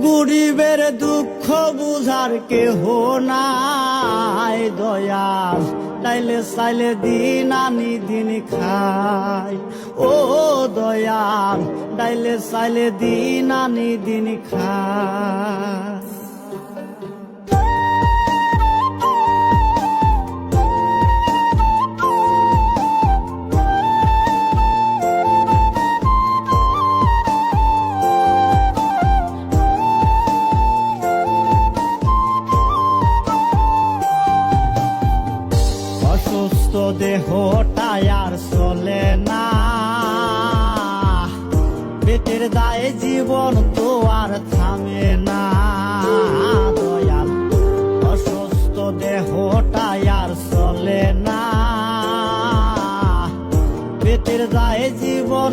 গরিবের দুঃখ বুঝার কেহ নাই দয়াল, তাইলে চাইলে দিন আনি দিন খাই। ও দয়াল, তাইলে চাইলে দিন আনি দিন খাই। অসুস্থ দেহটাই আর চলে না, পেটের দায়ে জীবন তো আর থামে না দয়াল। অসুস্থ দেহটাই আর চলে না, পেটের দায়ে জীবন